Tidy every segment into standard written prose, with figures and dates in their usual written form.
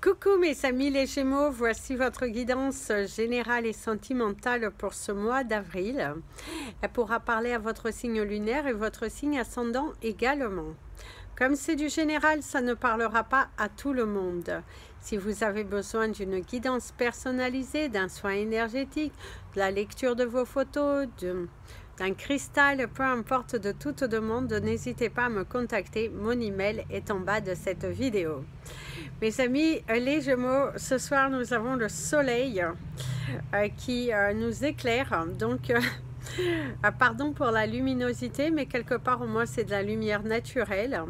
Coucou mes amis les Gémeaux, voici votre guidance générale et sentimentale pour ce mois d'avril. Elle pourra parler à votre signe lunaire et votre signe ascendant également. Comme c'est du général, ça ne parlera pas à tout le monde. Si vous avez besoin d'une guidance personnalisée, d'un soin énergétique, de la lecture de vos photos, d'un cristal, peu importe, de toute demande, n'hésitez pas à me contacter. Mon email est en bas de cette vidéo. Mes amis, les Gémeaux, ce soir nous avons le soleil qui nous éclaire. Donc, pardon pour la luminosité, mais quelque part au moins c'est de la lumière naturelle.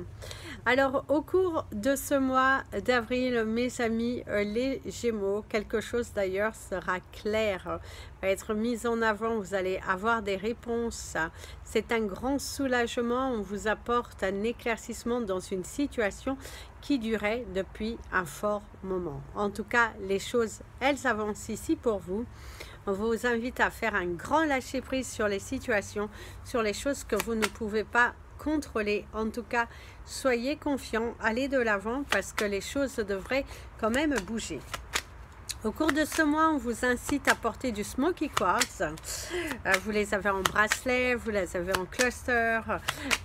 Alors, au cours de ce mois d'avril, mes amis, les Gémeaux, quelque chose d'ailleurs sera clair, va être mis en avant, vous allez avoir des réponses. C'est un grand soulagement, on vous apporte un éclaircissement dans une situation qui durait depuis un fort moment. En tout cas, les choses, elles avancent ici pour vous. On vous invite à faire un grand lâcher-prise sur les situations, sur les choses que vous ne pouvez pas contrôler. En tout cas, soyez confiants, allez de l'avant parce que les choses devraient quand même bouger. Au cours de ce mois, on vous incite à porter du smoky quartz. Vous les avez en bracelet, vous les avez en cluster,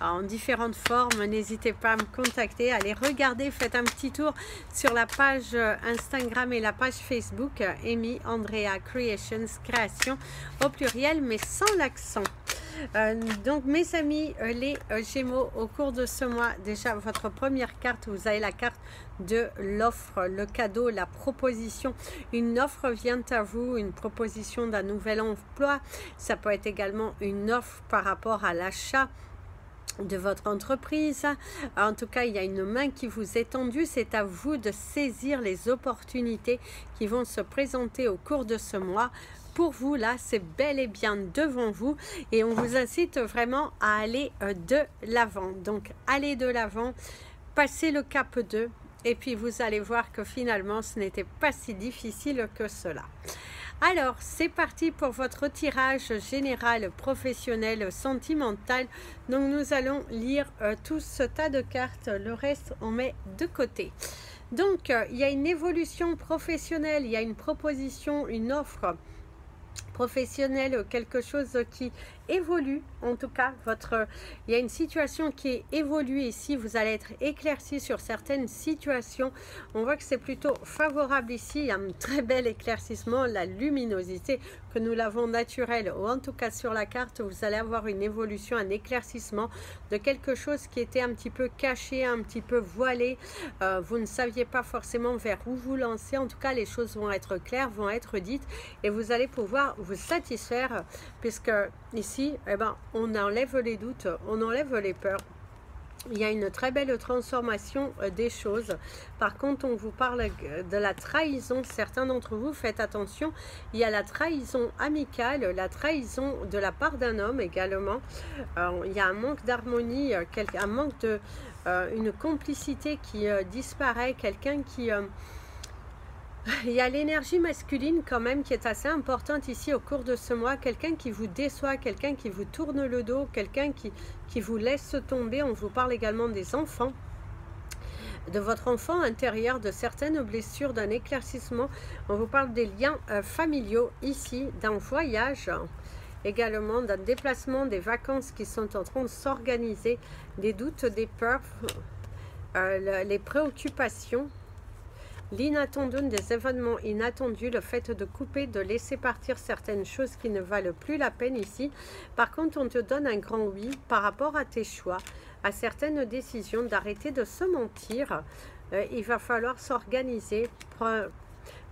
en différentes formes. N'hésitez pas à me contacter, allez regarder, faites un petit tour sur la page Instagram et la page Facebook Amy Andrea Creations, création au pluriel mais sans l'accent. Donc mes amis les Gémeaux, au cours de ce mois, déjà votre première carte, vous avez la carte de l'offre, le cadeau, la proposition. Une offre vient à vous, une proposition d'un nouvel emploi. Ça peut être également une offre par rapport à l'achat de votre entreprise. En tout cas, il y a une main qui vous est tendue. C'est à vous de saisir les opportunités qui vont se présenter au cours de ce mois. Pour vous, là, c'est bel et bien devant vous et on vous incite vraiment à aller de l'avant. Donc, allez de l'avant, passez le cap 2 et puis vous allez voir que finalement, ce n'était pas si difficile que cela. Alors, c'est parti pour votre tirage général, professionnel, sentimental. Donc, nous allons lire tout ce tas de cartes. Le reste, on met de côté. Donc, il y a une évolution professionnelle, il y a une proposition, une offre professionnel, quelque chose qui évolue. En tout cas, il y a une situation qui est évoluée ici, vous allez être éclairci sur certaines situations. On voit que c'est plutôt favorable ici, il y a un très bel éclaircissement, la luminosité que nous l'avons naturelle, ou en tout cas sur la carte, vous allez avoir une évolution, un éclaircissement de quelque chose qui était un petit peu caché, un petit peu voilé. Vous ne saviez pas forcément vers où vous lancer. En tout cas, les choses vont être claires, vont être dites et vous allez pouvoir vous satisfaire puisque ici, eh ben, on enlève les doutes, on enlève les peurs. Il y a une très belle transformation des choses. Par contre, on vous parle de la trahison. Certains d'entre vous, faites attention. Il y a la trahison amicale, la trahison de la part d'un homme également. Il y a un manque d'harmonie, un manque de une complicité qui disparaît. Quelqu'un qui... il y a l'énergie masculine quand même qui est assez importante ici au cours de ce mois. Quelqu'un qui vous déçoit, quelqu'un qui vous tourne le dos, quelqu'un qui vous laisse tomber. On vous parle également des enfants, de votre enfant intérieur, de certaines blessures, d'un éclaircissement. On vous parle des liens familiaux ici, d'un voyage, également d'un déplacement, des vacances qui sont en train de s'organiser, des doutes, des peurs, les préoccupations. L'inattendu, des événements inattendus, le fait de couper, de laisser partir certaines choses qui ne valent plus la peine ici. Par contre, on te donne un grand oui par rapport à tes choix, à certaines décisions, d'arrêter de se mentir. Il va falloir s'organiser.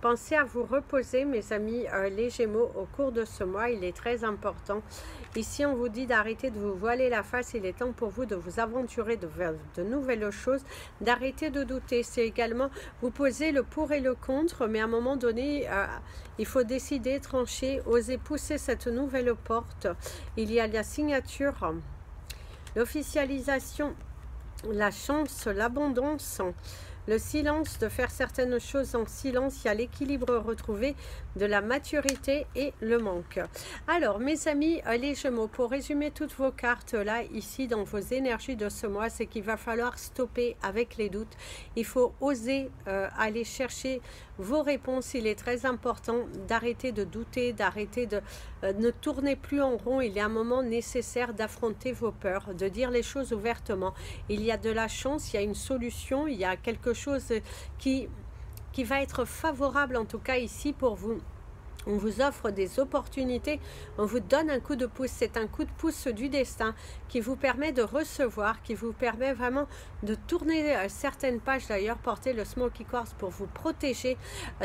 Pensez à vous reposer, mes amis les Gémeaux, au cours de ce mois. Il est très important. Ici, on vous dit d'arrêter de vous voiler la face. Il est temps pour vous de vous aventurer vers de nouvelles choses, d'arrêter de douter. C'est également vous poser le pour et le contre, mais à un moment donné, il faut décider, trancher, oser pousser cette nouvelle porte. Il y a la signature, l'officialisation, la chance, l'abondance. le silence, de faire certaines choses en silence. Il y a l'équilibre retrouvé, de la maturité et le manque. Alors, mes amis, les Gémeaux, pour résumer toutes vos cartes là, ici, dans vos énergies de ce mois, c'est qu'il va falloir stopper avec les doutes. Il faut oser aller chercher vos réponses. Il est très important d'arrêter de douter, d'arrêter de ne tourner plus en rond. Il y a un moment nécessaire d'affronter vos peurs, de dire les choses ouvertement. Il y a de la chance, il y a une solution, il y a quelque chose qui va être favorable en tout cas ici pour vous. On vous offre des opportunités, on vous donne un coup de pouce. C'est un coup de pouce du destin qui vous permet de recevoir, qui vous permet vraiment de tourner certaines pages. D'ailleurs, portez le Smoky Quartz pour vous protéger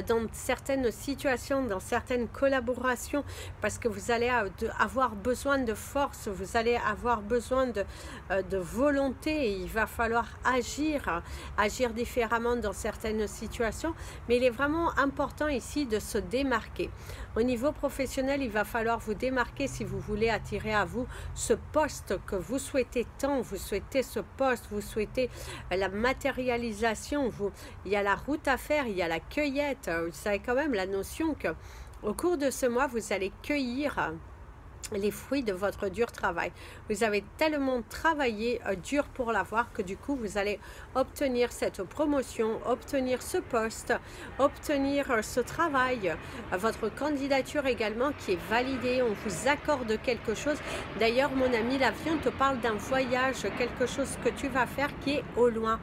dans certaines situations, dans certaines collaborations, parce que vous allez avoir besoin de force, vous allez avoir besoin de volonté, et il va falloir agir différemment dans certaines situations. Mais il est vraiment important ici de se démarquer. Au niveau professionnel, il va falloir vous démarquer si vous voulez attirer à vous ce poste que vous souhaitez tant. Vous souhaitez ce poste, vous souhaitez la matérialisation. Il y a la route à faire, il y a la cueillette. Vous savez quand même la notion que au cours de ce mois, vous allez cueillir les fruits de votre dur travail. Vous avez tellement travaillé dur pour l'avoir que du coup vous allez obtenir cette promotion, obtenir ce poste, obtenir ce travail, votre candidature également qui est validée. On vous accorde quelque chose. D'ailleurs mon ami, l'avion te parle d'un voyage, quelque chose que tu vas faire qui est au loin.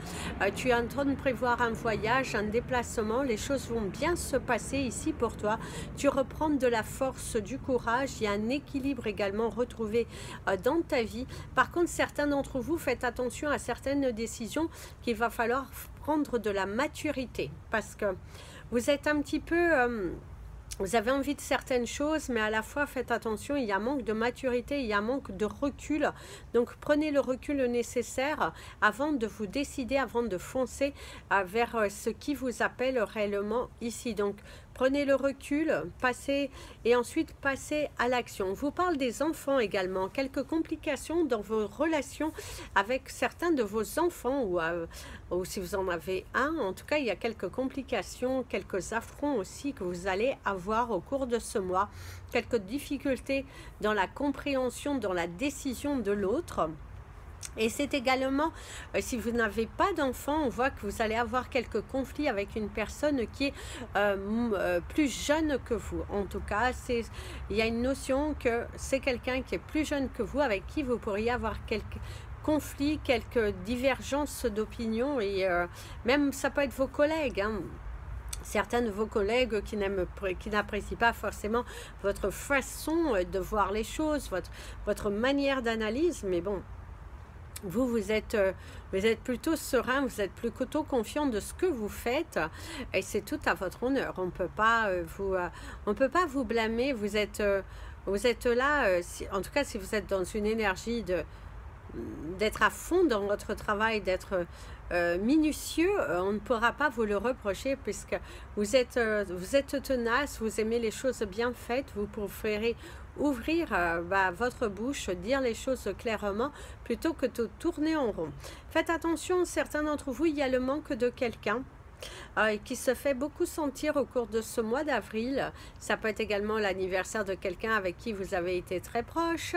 Tu es en train de prévoir un voyage, un déplacement. Les choses vont bien se passer ici pour toi. Tu reprends de la force, du courage. Il y a un équilibre également retrouvé dans ta vie. Par contre, certains d'entre vous, faites attention à certaines décisions qu'il va falloir prendre de la maturité, parce que vous êtes un petit peu... vous avez envie de certaines choses, mais à la fois faites attention, il y a un manque de maturité, il y a un manque de recul. Donc prenez le recul nécessaire avant de vous décider, avant de foncer vers ce qui vous appelle réellement ici. Donc prenez le recul, passez et ensuite passez à l'action. On vous parle des enfants également, quelques complications dans vos relations avec certains de vos enfants ou si vous en avez un. En tout cas, il y a quelques complications, quelques affronts aussi que vous allez avoir au cours de ce mois, quelques difficultés dans la compréhension, dans la décision de l'autre. Et c'est également, si vous n'avez pas d'enfant, on voit que vous allez avoir quelques conflits avec une personne qui est plus jeune que vous. En tout cas, il y a une notion que c'est quelqu'un qui est plus jeune que vous, avec qui vous pourriez avoir quelques conflits, quelques divergences d'opinion, et même ça peut être vos collègues, hein. Certains de vos collègues qui n'apprécient pas forcément votre façon de voir les choses, votre manière d'analyse, mais bon, vous êtes plutôt serein, vous êtes plutôt confiant de ce que vous faites, et c'est tout à votre honneur. On peut pas vous blâmer. Vous êtes là, en tout cas si vous êtes dans une énergie d'être à fond dans votre travail, d'être minutieux, on ne pourra pas vous le reprocher, puisque vous êtes tenace, vous aimez les choses bien faites, vous préférez ouvrir votre bouche, dire les choses clairement plutôt que de tourner en rond. Faites attention, certains d'entre vous, il y a le manque de quelqu'un qui se fait beaucoup sentir au cours de ce mois d'avril. Ça peut être également l'anniversaire de quelqu'un avec qui vous avez été très proche.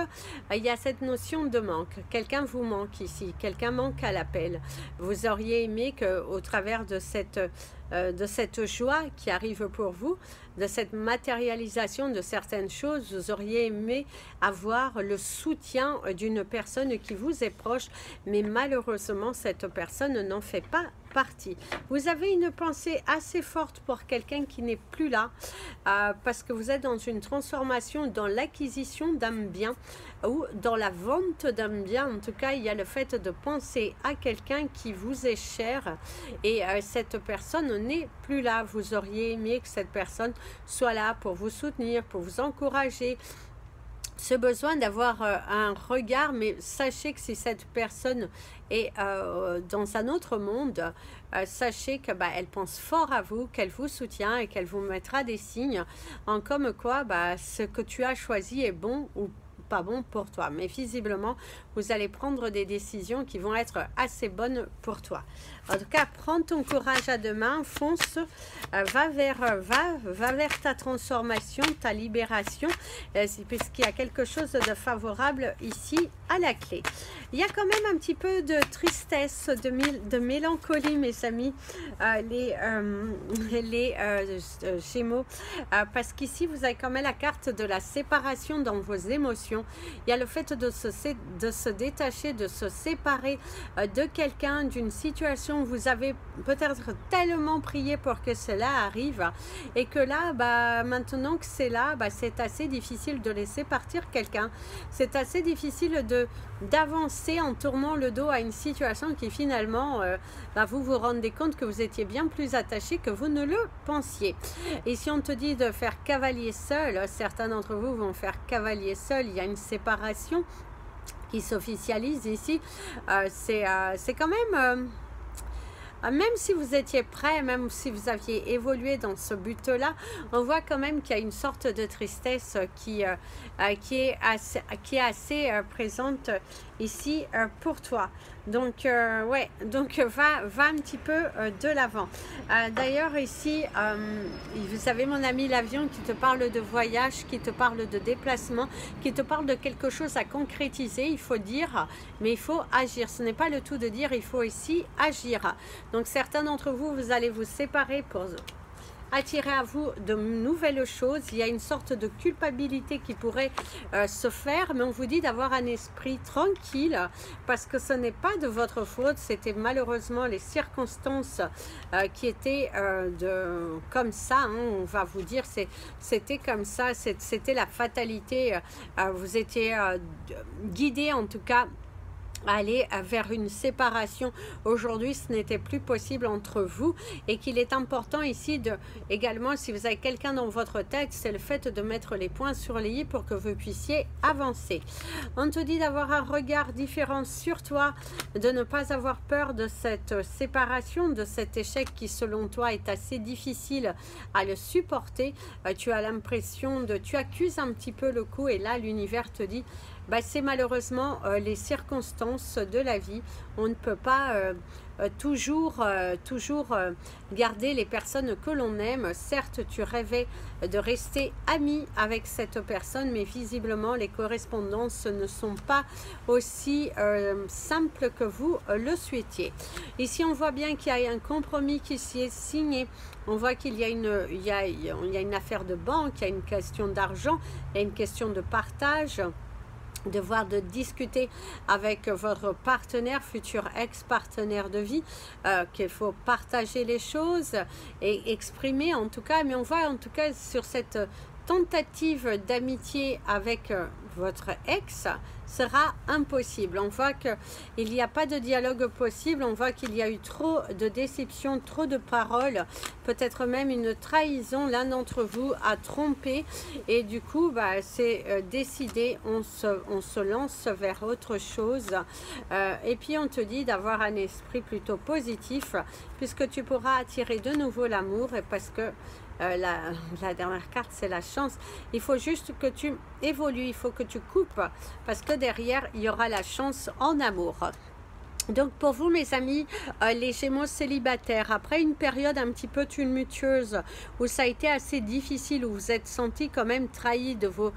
Il y a cette notion de manque. Quelqu'un vous manque ici, quelqu'un manque à l'appel. Vous auriez aimé qu'au travers de cette joie qui arrive pour vous, de cette matérialisation de certaines choses, vous auriez aimé avoir le soutien d'une personne qui vous est proche, mais malheureusement cette personne n'en fait pas partie. Vous avez une pensée assez forte pour quelqu'un qui n'est plus là, parce que vous êtes dans une transformation, dans l'acquisition d'un bien ou dans la vente d'un bien. En tout cas, il y a le fait de penser à quelqu'un qui vous est cher, et cette personne n'est plus là. Vous auriez aimé que cette personne soit là pour vous soutenir, pour vous encourager. Ce besoin d'avoir un regard, mais sachez que si cette personne est dans un autre monde, sachez que elle pense fort à vous, qu'elle vous soutient et qu'elle vous mettra des signes en comme quoi ce que tu as choisi est bon ou pas bon pour toi. Mais visiblement, vous allez prendre des décisions qui vont être assez bonnes pour toi. En tout cas, prends ton courage à deux mains, fonce, va vers ta transformation, ta libération, puisqu'il y a quelque chose de favorable ici à la clé. Il y a quand même un petit peu de tristesse, de mélancolie, mes amis, les Gémeaux, parce qu'ici, vous avez quand même la carte de la séparation dans vos émotions. Il y a le fait de se détacher, de se séparer de quelqu'un, d'une situation où vous avez peut-être tellement prié pour que cela arrive et que là, maintenant que c'est là, c'est assez difficile de laisser partir quelqu'un. C'est assez difficile d'avancer en tournant le dos à une situation qui finalement, vous vous rendez compte que vous étiez bien plus attaché que vous ne le pensiez. Et si on te dit de faire cavalier seul, certains d'entre vous vont faire cavalier seul, il y a une séparation qui s'officialise ici. C'est quand même... même si vous étiez prêt, même si vous aviez évolué dans ce but-là, on voit quand même qu'il y a une sorte de tristesse qui est assez présente ici pour toi. Donc, va un petit peu de l'avant. D'ailleurs, ici, vous avez mon ami l'avion qui te parle de voyage, qui te parle de déplacement, qui te parle de quelque chose à concrétiser. Il faut dire, mais il faut agir. Ce n'est pas le tout de dire, il faut aussi agir. Donc, certains d'entre vous, vous allez vous séparer pour attirer à vous de nouvelles choses. Il y a une sorte de culpabilité qui pourrait se faire, mais on vous dit d'avoir un esprit tranquille parce que ce n'est pas de votre faute, c'était malheureusement les circonstances qui étaient comme ça, hein, on va vous dire, c'était comme ça, c'était la fatalité, vous étiez guidé en tout cas aller vers une séparation. Aujourd'hui, ce n'était plus possible entre vous et qu'il est important ici également, si vous avez quelqu'un dans votre tête, c'est le fait de mettre les points sur les i pour que vous puissiez avancer. On te dit d'avoir un regard différent sur toi, de ne pas avoir peur de cette séparation, de cet échec qui selon toi est assez difficile à le supporter. Tu as l'impression tu accuses un petit peu le coup et là l'univers te dit c'est malheureusement les circonstances de la vie. On ne peut pas toujours garder les personnes que l'on aime. Certes, tu rêvais de rester ami avec cette personne, mais visiblement, les correspondances ne sont pas aussi simples que vous le souhaitiez. Ici, on voit bien qu'il y a un compromis qui s'y est signé. On voit qu'il y a une affaire de banque, il y a une question d'argent, il y a une question de partage, de discuter avec votre partenaire, futur ex-partenaire de vie, qu'il faut partager les choses et exprimer en tout cas, mais on voit en tout cas sur cette tentative d'amitié avec votre ex sera impossible. On voit qu'il n'y a pas de dialogue possible, on voit qu'il y a eu trop de déception, trop de paroles, peut-être même une trahison, l'un d'entre vous a trompé et du coup c'est décidé, on se lance vers autre chose et puis on te dit d'avoir un esprit plutôt positif puisque tu pourras attirer de nouveau l'amour et parce que la dernière carte, c'est la chance. Il faut juste que tu évolues, il faut que tu coupes, parce que derrière, il y aura la chance en amour. Donc pour vous mes amis, les Gémeaux célibataires, après une période un petit peu tumultueuse où ça a été assez difficile, où vous êtes senti quand même trahi de vos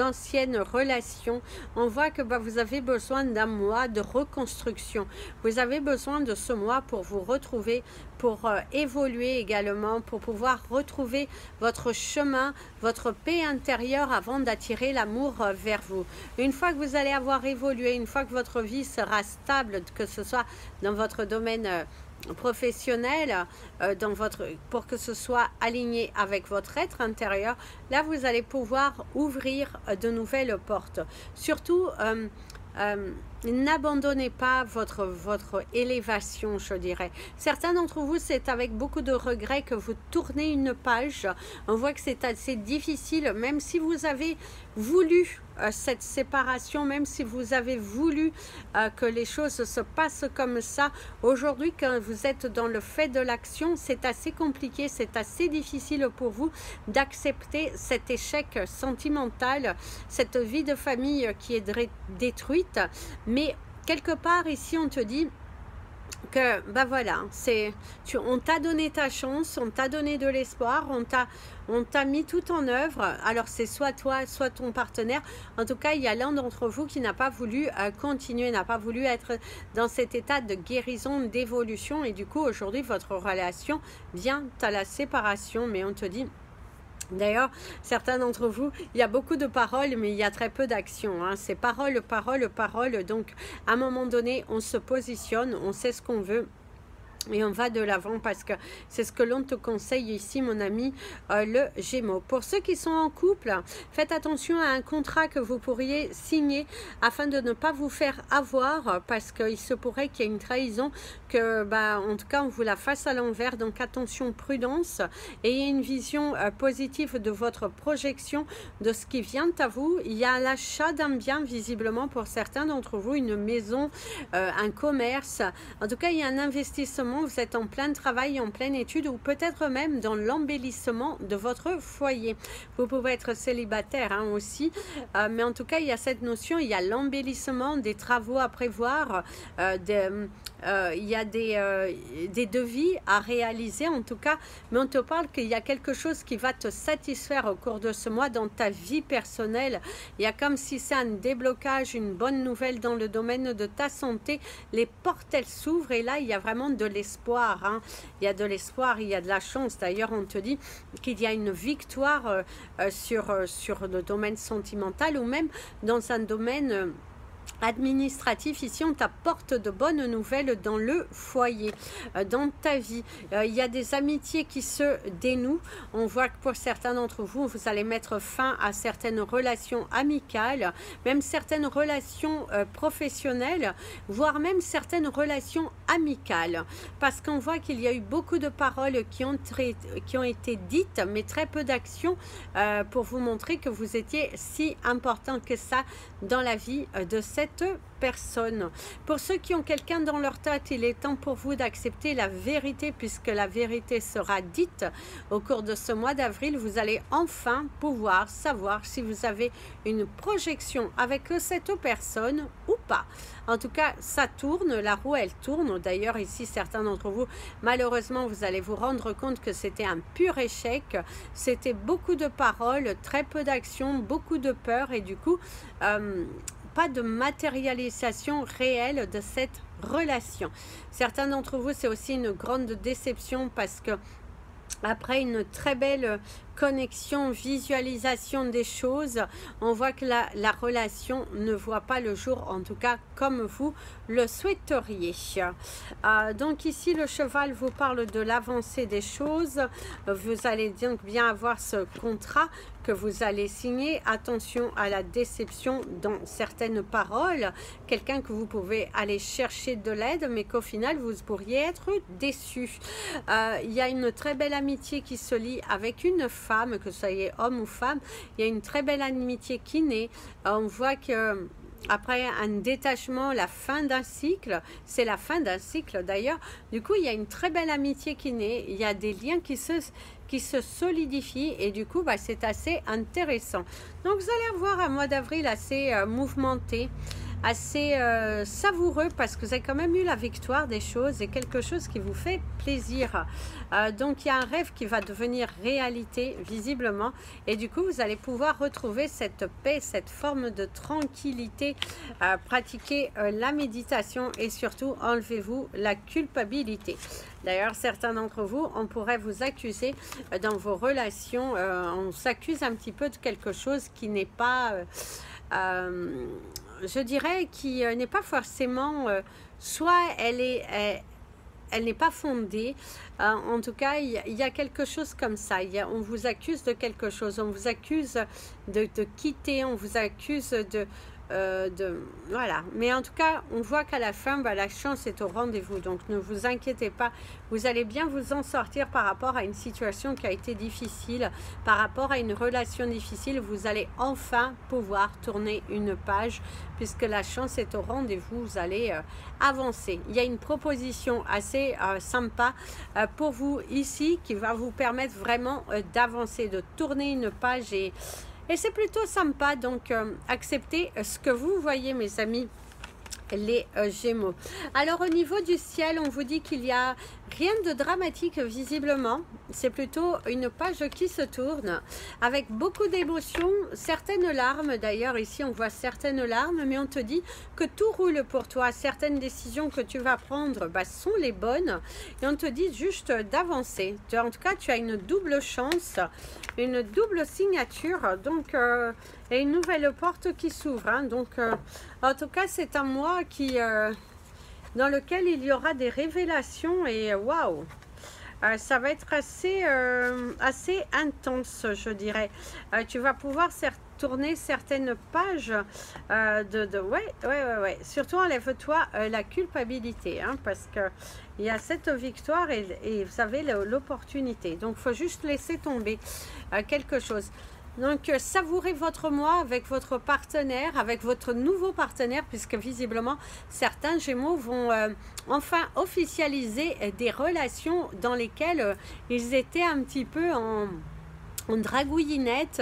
anciennes relations, on voit que vous avez besoin d'un mois de reconstruction. Vous avez besoin de ce mois pour vous retrouver, pour évoluer également, pour pouvoir retrouver votre chemin, votre paix intérieure avant d'attirer l'amour vers vous. Une fois que vous allez avoir évolué, une fois que votre vie sera stable, que ce soit dans votre domaine professionnel, pour que ce soit aligné avec votre être intérieur, là vous allez pouvoir ouvrir de nouvelles portes. Surtout, N'abandonnez pas votre élévation, je dirais. Certains d'entre vous, c'est avec beaucoup de regrets que vous tournez une page. On voit que c'est assez difficile, même si vous avez voulu cette séparation, même si vous avez voulu que les choses se passent comme ça. Aujourd'hui, quand vous êtes dans le fait de l'action, c'est assez compliqué, c'est assez difficile pour vous d'accepter cet échec sentimental, cette vie de famille qui est détruite. Mais quelque part ici, on te dit que ben voilà, on t'a donné ta chance, on t'a donné de l'espoir, on t'a mis tout en œuvre. Alors c'est soit toi, soit ton partenaire. En tout cas, il y a l'un d'entre vous qui n'a pas voulu continuer, n'a pas voulu être dans cet état de guérison, d'évolution. Et du coup, aujourd'hui, votre relation vient à la séparation. Mais on te dit... D'ailleurs, certains d'entre vous, il y a beaucoup de paroles, mais il y a très peu d'action. Hein. C'est parole, parole, parole. Donc, à un moment donné, on se positionne, on sait ce qu'on veut. Et on va de l'avant parce que c'est ce que l'on te conseille ici, mon ami, le Gémeaux. Pour ceux qui sont en couple, faites attention à un contrat que vous pourriez signer afin de ne pas vous faire avoir parce qu'il se pourrait qu'il y ait une trahison, que, bah, en tout cas, on vous la fasse à l'envers. Donc, attention, prudence. Ayez une vision positive de votre projection, de ce qui vient à vous. Il y a l'achat d'un bien, visiblement, pour certains d'entre vous, une maison, un commerce. En tout cas, il y a un investissement. Vous êtes en plein travail, en pleine étude ou peut-être même dans l'embellissement de votre foyer. Vous pouvez être célibataire hein, aussi, mais en tout cas, il y a cette notion, il y a l'embellissement, des travaux à prévoir, il y a des devis à réaliser en tout cas, mais on te parle qu'il y a quelque chose qui va te satisfaire au cours de ce mois dans ta vie personnelle. Il y a comme si c'est un déblocage, une bonne nouvelle dans le domaine de ta santé. Les portes, elles s'ouvrent et là, il y a vraiment de l'espoir. Hein. Il y a de l'espoir, il y a de la chance. D'ailleurs, on te dit qu'il y a une victoire sur le domaine sentimental ou même dans un domaine... administratif. Ici, on t'apporte de bonnes nouvelles dans le foyer, dans ta vie. Il y a des amitiés qui se dénouent. On voit que pour certains d'entre vous, vous allez mettre fin à certaines relations amicales, même certaines relations professionnelles, voire même certaines relations amicales. Parce qu'on voit qu'il y a eu beaucoup de paroles qui ont été dites, mais très peu d'actions pour vous montrer que vous étiez si important que ça dans la vie de cette personne. Pour ceux qui ont quelqu'un dans leur tête, il est temps pour vous d'accepter la vérité puisque la vérité sera dite au cours de ce mois d'avril. Vous allez enfin pouvoir savoir si vous avez une projection avec cette personne ou pas. En tout cas, ça tourne, la roue elle tourne. D'ailleurs ici, certains d'entre vous, malheureusement, vous allez vous rendre compte que c'était un pur échec. C'était beaucoup de paroles, très peu d'action, beaucoup de peur et du coup... pas de matérialisation réelle de cette relation. Certains d'entre vous, c'est aussi une grande déception parce que après une très belle connexion, visualisation des choses, on voit que la relation ne voit pas le jour, en tout cas comme vous le souhaiteriez. Donc ici, le cheval vous parle de l'avancée des choses. Vous allez donc bien avoir ce contrat que vous allez signer. Attention à la déception dans certaines paroles. Quelqu'un que vous pouvez aller chercher de l'aide, mais qu'au final, vous pourriez être déçu. Il y a une très belle amitié qui se lie avec une femme, que ce soit homme ou femme. Il y a une très belle amitié qui naît. On voit que après un détachement, la fin d'un cycle, c'est la fin d'un cycle d'ailleurs. Du coup, il y a une très belle amitié qui naît. Il y a des liens qui se solidifient et du coup, bah, c'est assez intéressant. Donc, vous allez avoir un mois d'avril assez mouvementé, assez savoureux parce que vous avez quand même eu la victoire des choses et quelque chose qui vous fait plaisir. Donc il y a un rêve qui va devenir réalité visiblement et du coup vous allez pouvoir retrouver cette paix, cette forme de tranquillité, pratiquer la méditation et surtout enlevez-vous la culpabilité. D'ailleurs certains d'entre vous, on pourrait vous accuser dans vos relations, on s'accuse un petit peu de quelque chose qui n'est pas... je dirais qui n'est pas forcément, soit elle n'est pas fondée, en tout cas il y a quelque chose comme ça, on vous accuse de quelque chose, on vous accuse de quitter, on vous accuse voilà. Mais en tout cas, on voit qu'à la fin, bah, la chance est au rendez-vous. Donc, ne vous inquiétez pas. Vous allez bien vous en sortir par rapport à une situation qui a été difficile, par rapport à une relation difficile. Vous allez enfin pouvoir tourner une page puisque la chance est au rendez-vous. Vous allez avancer. Il y a une proposition assez sympa pour vous ici qui va vous permettre vraiment d'avancer, de tourner une page et c'est plutôt sympa, donc acceptez ce que vous voyez, mes amis, les Gémeaux. Alors au niveau du ciel, on vous dit qu'il n'y a rien de dramatique visiblement. C'est plutôt une page qui se tourne avec beaucoup d'émotions, certaines larmes. D'ailleurs ici on voit certaines larmes, mais on te dit que tout roule pour toi. Certaines décisions que tu vas prendre sont les bonnes et on te dit juste d'avancer. En tout cas tu as une double chance, une double signature, donc et une nouvelle porte qui s'ouvre, hein. Donc en tout cas c'est un mois qui dans lequel il y aura des révélations et waouh, ça va être assez intense, je dirais. Tu vas pouvoir tourner certaines pages ouais. Surtout enlève-toi la culpabilité, hein, parce que il y a cette victoire et vous avez l'opportunité. Donc il faut juste laisser tomber quelque chose. Donc, savourez votre mois avec votre partenaire, avec votre nouveau partenaire, puisque visiblement, certains Gémeaux vont enfin officialiser des relations dans lesquelles ils étaient un petit peu en dragouillinette,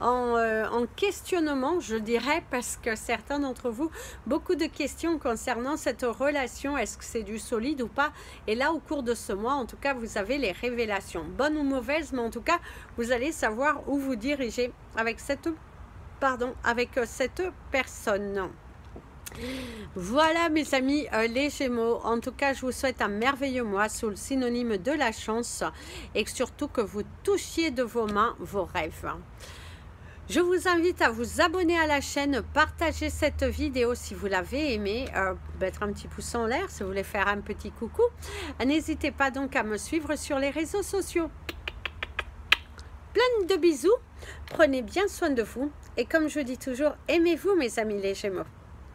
en questionnement, je dirais, parce que certains d'entre vous, beaucoup de questions concernant cette relation, est-ce que c'est du solide ou pas? Et là, au cours de ce mois, en tout cas, vous avez les révélations, bonnes ou mauvaises, mais en tout cas, vous allez savoir où vous diriger avec cette personne. Voilà mes amis les Gémeaux, en tout cas je vous souhaite un merveilleux mois sous le synonyme de la chance et surtout que vous touchiez de vos mains vos rêves. Je vous invite à vous abonner à la chaîne, partager cette vidéo si vous l'avez aimée, mettre un petit pouce en l'air si vous voulez faire un petit coucou. N'hésitez pas donc à me suivre sur les réseaux sociaux. Plein de bisous, prenez bien soin de vous et comme je dis toujours, aimez-vous mes amis les Gémeaux.